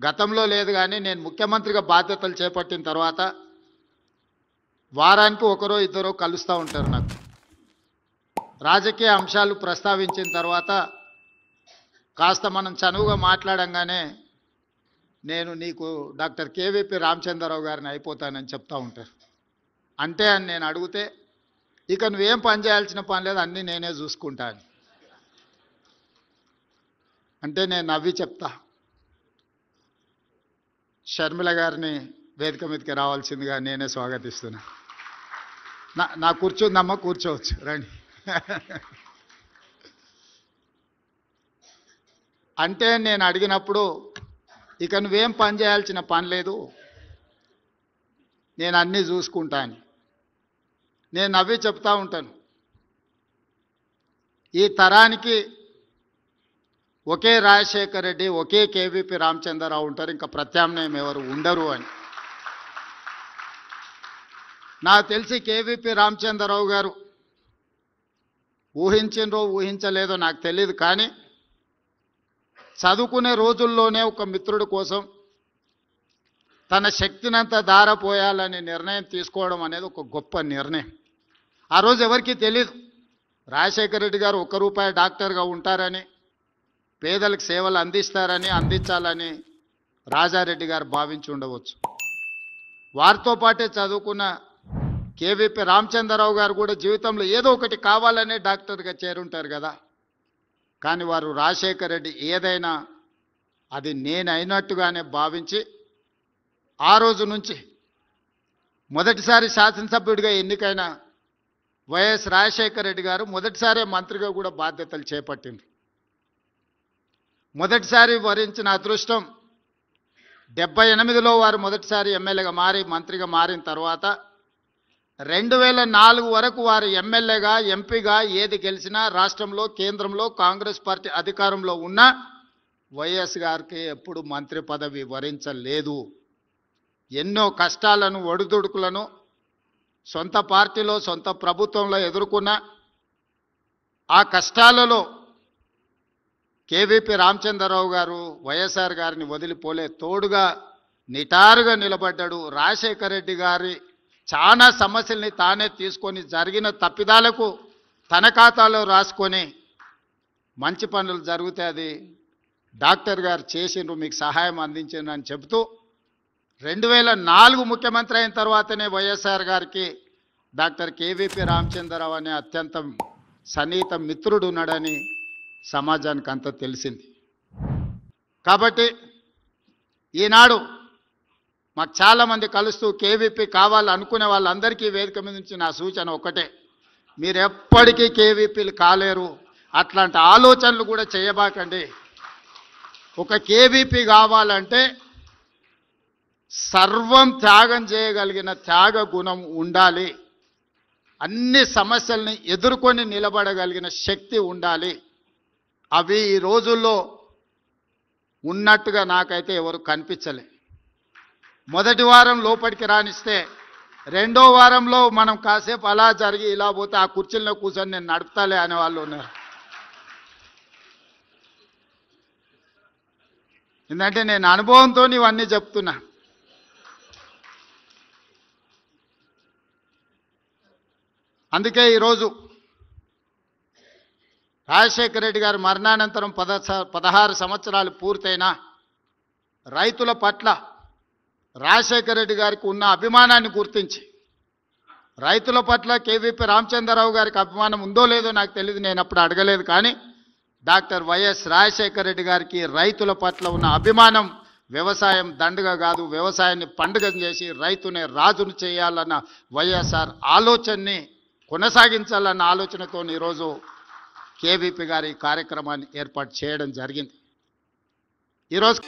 గతంలో లేదు కానీ నేను ముఖ్యమంత్రిగా బాధ్యతలు చేపట్టిన తర్వాత వారానికి ఒకరో ఇద్దరో కలుస్తూ ఉంటారు. నాకు రాజకీయ అంశాలు ప్రస్తావించిన తర్వాత కాస్త మనం చనువుగా మాట్లాడంగానే నేను నీకు డాక్టర్ కేవీపీ రామచంద్రరావు గారిని అయిపోతానని చెప్తా ఉంటారు. అంటే అని నేను అడిగితే ఇక నువ్వేం పని చేయాల్సిన పని లేదు, అన్నీ నేనే చూసుకుంటాను అంటే నేను నవ్వి చెప్తా, షర్మిల గారిని వేదిక మీదకి రావాల్సిందిగా నేనే స్వాగతిస్తున్నా. నా కూర్చుందమ్మా, కూర్చోవచ్చు, రండి. అంటే నేను అడిగినప్పుడు ఇక నువ్వేం పని చేయాల్సిన పని లేదు, నేను అన్నీ చూసుకుంటాను. నేను నవ్వి చెప్తా ఉంటాను, ఈ తరానికి ఒకే రాజశేఖర్ రెడ్డి, ఒకే కేవీపీ రామచంద్రరావు ఉంటారు, ఇంకా ప్రత్యామ్నాయం ఎవరు ఉండరు అని. నాకు తెలిసి కేవీపీ రామచంద్రరావు గారు ఊహించినరో ఊహించలేదో నాకు తెలియదు, కానీ చదువుకునే రోజుల్లోనే ఒక మిత్రుడి కోసం తన శక్తినంతా ధారపోయాలని నిర్ణయం తీసుకోవడం అనేది ఒక గొప్ప నిర్ణయం. ఆ రోజు ఎవరికీ తెలియదు రాజశేఖర రెడ్డి గారు ₹1 డాక్టర్గా ఉంటారని, పేదలకు సేవలు అందించాలని రాజారెడ్డి గారు భావించి ఉండవచ్చు. వారితో పాటే చదువుకున్న కేవీపీ రామచంద్రరావు గారు కూడా జీవితంలో ఏదో ఒకటి కావాలనే డాక్టర్గా చేరుంటారు కదా. కానీ వారు రాజశేఖర రెడ్డి ఏదైనా అది నేనైనట్టుగానే భావించి ఆ రోజు నుంచి మొదటిసారి శాసనసభ్యుడిగా ఎన్నికైన వైఎస్ రాజశేఖర రెడ్డి గారు మొదటిసారి మంత్రిగా కూడా బాధ్యతలు చేపట్టింది. మొదటిసారి వరించిన అదృష్టం 78లో వారు మొదటిసారి ఎమ్మెల్యేగా మారి మంత్రిగా మారిన తర్వాత 2004 వరకు వారు ఎమ్మెల్యేగా, ఎంపీగా ఏది గెలిచినా రాష్ట్రంలో, కేంద్రంలో కాంగ్రెస్ పార్టీ అధికారంలో ఉన్న వైఎస్ గారికి ఎప్పుడు మంత్రి పదవి వరించలేదు. ఎన్నో కష్టాలను, ఒడిదుడుకులను సొంత పార్టీలో, సొంత ప్రభుత్వంలో ఎదుర్కొన్న ఆ కష్టాలలో కేవీపీ రామచంద్రరావు గారు వైఎస్ఆర్ గారిని వదిలిపోలే, తోడుగా నిటారుగా నిలబడ్డాడు. రాజశేఖర రెడ్డి గారి చాలా సమస్యల్ని తానే తీసుకొని జరిగిన తప్పిదాలకు తన ఖాతాలో రాసుకొని మంచి పనులు జరిగితే అది డాక్టర్ గారు చేసిండ్రు, మీకు సహాయం అందించిండ్రు అని చెబుతూ 2004 ముఖ్యమంత్రి అయిన తర్వాతనే వైఎస్ఆర్ గారికి డాక్టర్ కేవీపీ రామచంద్రరావు అనే అత్యంత సన్నిహిత మిత్రుడు ఉన్నాడని సమాజానికి అంతా తెలిసింది. కాబట్టి ఈనాడు మాకు చాలామంది కలుస్తూ కేవీపీ కావాలనుకునే వాళ్ళందరికీ వేదిక మీద నుంచి నా సూచన ఒకటే, మీరు ఎప్పటికీ కేవీపీలు కాలేరు, అట్లాంటి ఆలోచనలు కూడా చేయబాకండి. ఒక కేవీపీ కావాలంటే సర్వం త్యాగం చేయగలిగిన త్యాగ గుణం ఉండాలి, అన్ని సమస్యల్ని ఎదుర్కొని నిలబడగలిగిన శక్తి ఉండాలి. అవి ఈ రోజుల్లో ఉన్నట్టుగా నాకైతే ఎవరు కనిపించలే. మొదటి వారం లోపలికి రానిస్తే రెండో వారంలో మనం కాసేపు అలా జరిగి ఇలా పోతే ఆ కుర్చీల్లో కూర్చొని నేను నడుపుతాలే అనే వాళ్ళు ఉన్నారు. ఎందుకంటే నేను అనుభవంతో ఇవన్నీ చెప్తున్నా. అందుకే ఈరోజు రాజశేఖర రెడ్డి గారి మరణానంతరం 16 సంవత్సరాలు పూర్తయినా రైతుల పట్ల రాజశేఖర రెడ్డి గారికి ఉన్న అభిమానాన్ని గుర్తించి, రైతుల పట్ల కేవీపీ రామచంద్రరావు గారికి అభిమానం ఉందో లేదో నాకు తెలియదు, నేను అప్పుడు అడగలేదు, కానీ డాక్టర్ వైఎస్ రాజశేఖర రెడ్డి గారికి రైతుల పట్ల ఉన్న అభిమానం వ్యవసాయం దండగ కాదు, వ్యవసాయాన్ని పండుగ చేసి రైతునే రాజును చేయాలన్న వైఎస్ఆర్ ఆలోచనని కొనసాగించాలన్న ఆలోచనతో ఈరోజు కేవీపీ గారి కార్యక్రమాన్ని ఏర్పాటు చేయడం జరిగింది. ఈరోజు